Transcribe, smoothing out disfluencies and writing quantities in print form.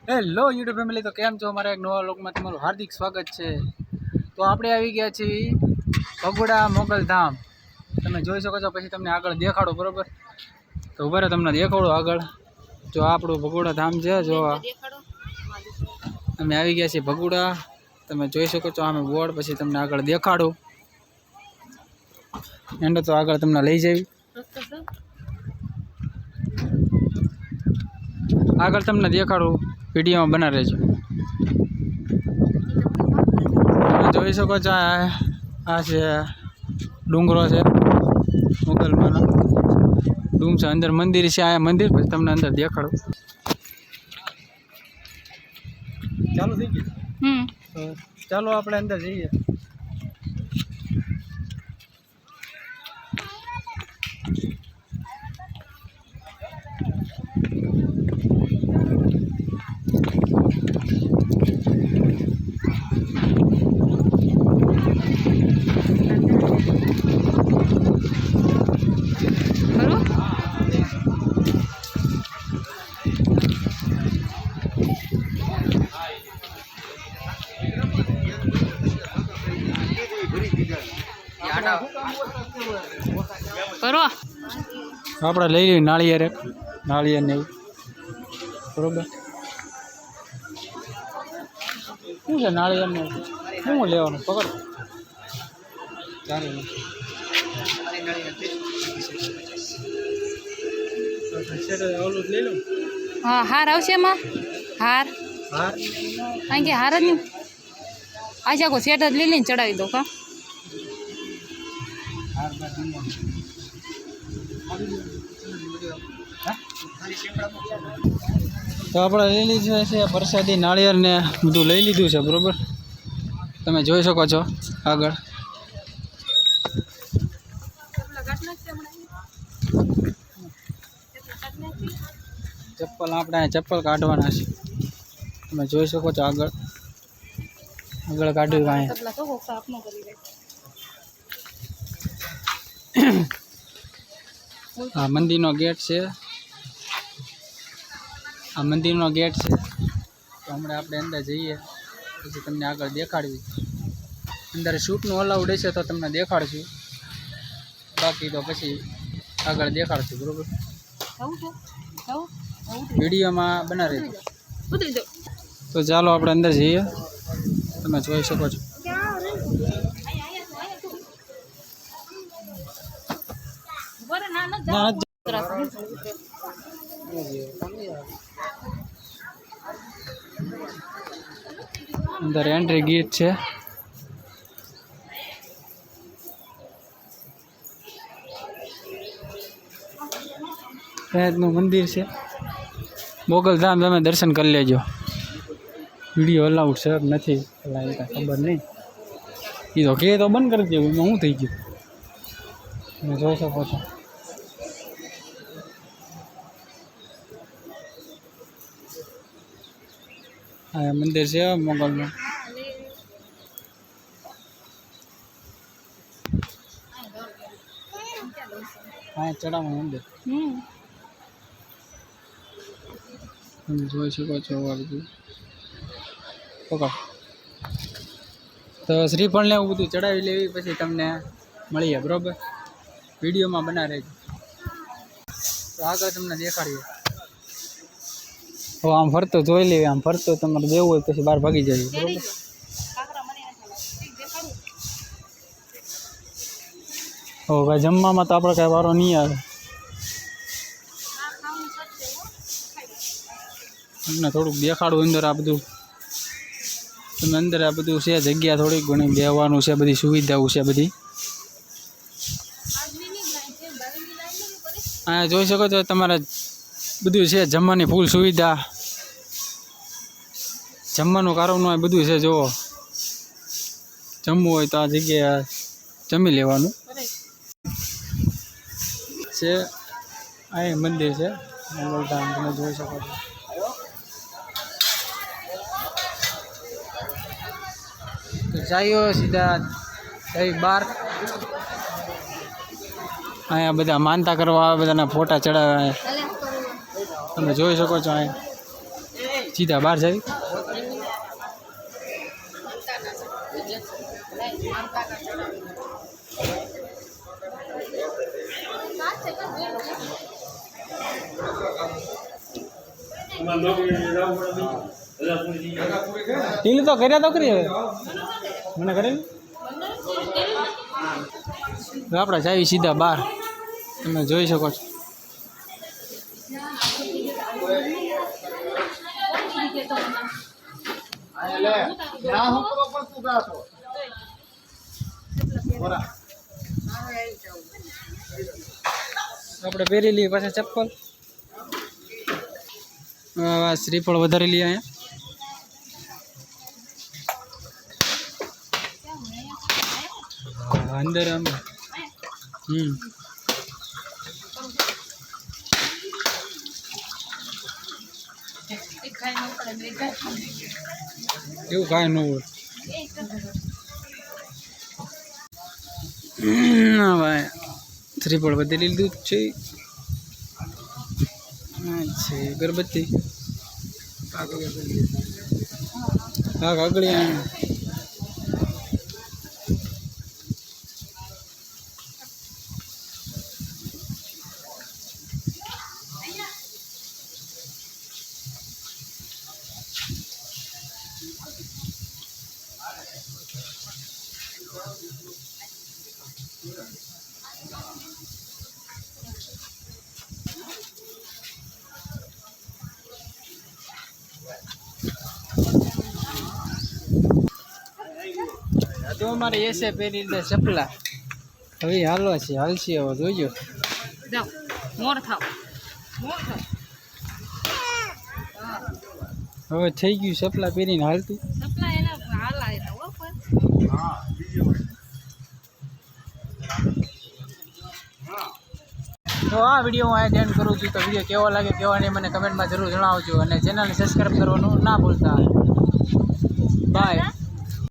Hello YouTube family, તો કેમ છો? અમારા એક નવા લોકમાં તમારું હાર્દિક સ્વાગત છે। તો આપણે આવી ગયા છીએ ભગોડા મોગલધામ। તમે જોઈ શકો છો, પછી તમને આગળ દેખાડો, બરોબર? તો ઉભા રહો, તમને દેખાડો આગળ। જો આપણું ભગોડા ધામ છે, જો અમે આવી ગયા છીએ ભગોડા। તમે જોઈ શકો છો આમે બોર્ડ, પછી તમને આગળ દેખાડું એન્ડ તો આગળ તમને લઈ જઈ, આગળ તમને દેખાડું, વિડીયોમાં બના રહેજો। તમે જોઈ શકો છો આ છે ડુંગરો છે, મોગલમાનો ડુંગ છે, અંદર મંદિર છે, આ મંદિર પછી તમને અંદર દેખાડું। ચાલુ થઈ ગયું? ચાલો આપણે અંદર જઈએ। આપણે લઈ લઈએ નાળિયેર, એક નાળિયેર ને એવું, બરોબર? શું છે નાળિયેર ને શું લેવાનું? પકડ ઓલું લઈ લો। હા, હાર આવશે એમાં? હાર હાર કારણ કે હાર જ નહીં, આશા કો સેટ જ લઈ લઈને ચડાવી દો કા। તો આપણે લઈ લીધું છે પ્રસાદી, નાળિયેર ને બધું લઈ લીધું છે, બરોબર? તમે જોઈ શકો છો આગળ। ચપ્પલ આપણે ચપ્પલ કાઢવાના છે, તમે જોઈ શકો છો આગળ, આગળ કાઢ્યું કાંઈ। આ મંદિરનો ગેટ છે, આ મંદિરનો ગેટ છે। તો હમણાં આપણે અંદર જઈએ, પછી તમને આગળ દેખાડવી। અંદર શૂટનું અલાઉડ હશે તો તમને દેખાડશું, બાકી તો પછી આગળ દેખાડશું, બરોબર? વિડીયોમાં બના રહેજો। તો ચાલો આપણે અંદર જઈએ, તમે જોઈ શકો છો। અંદર એન્ટ્રી ગેટ છે, નું મંદિર છે મોગલધામ। તમે દર્શન કરી લેજો। વિડીયો અલાઉડ છે નથી એટલે એ કાંઈ ખબર નહીં, એ તો કે તો બંધ કરી દેવું, એમાં શું થઈ ગયું? તમે જોઈ શકો છો। હા, મંદિર છે મોગલનું। હા, ચડાવવાનું મંદિર તમે જોઈ શકો છો। બધું પકડ તો શ્રીફળ ને એવું બધું ચડાવી લેવી, પછી તમને મળીએ, બરોબર? વિડીયોમાં બના રહેજો। તો આગળ તમને દેખાડીએ। આમ ફરતો જોઈ લેવી, આમ ફરતો તમારે દેવું હોય પછી બહાર ભાગી જાય, બરોબર? હો ભાઈ, જમવામાં તો આપણે કાંઈ વારો નહીં આવે, તમને થોડુંક દેખાડું અંદર આ બધું। તમે અંદર આ બધું છે જગ્યા, થોડીક ઘણી બેહવાનું છે, બધી સુવિધાઓ છે બધી। અહીંયા જોઈ શકો છો તમારે બધું છે, જમવાની ફૂલ સુવિધા, જમવાનું કારવાનું હોય બધું છે। જુઓ, જમવું હોય તો આ જગ્યાએ જમી લેવાનું છે। અહીં મંદિર છે મોગલધામ, તમે જોઈ શકો છો। તો જાયો સીધા જઈ બહાર। અહીંયા બધા માનતા કરવા આવે, બધાના ફોટા ચડાવે, તમે જોઈ શકો છો। અહીંયા સીધા બહાર જાવી. ટીલ તો કર્યા તો કરી હવે મને કરે આપણે જાવી સીધા બહાર. તમે જોઈ શકો છો. આપણે પહેરી લઈએ પાછા ચપ્પલ. શ્રીફળ વધારે લઈએ અહીંયા અંદર આમ. એવું કાંઈ ન હોય. ના ભાઈ શ્રીફળ બધી લીધું જ છે. અગરબત્તી હા કાગળી તો અમારે એસે પહેરી લીધા ચપલા. હવે હાલવા છે હાલશે હવે જોઈજો. જાઓ મોર થાવ હવે થઈ ગયું ચપલા પહેરીને હાલતું. સપલા એના હાલા હતા હો પર. તો આ વિડીયો હું અહીંયા એન્ડ કરું છું. તો વિડીયો કેવો લાગે કેવો નહીં મને કમેન્ટમાં જરૂર જણાવજો અને ચેનલને સબસ્ક્રાઈબ કરવાનું ના ભૂલતા. બાય.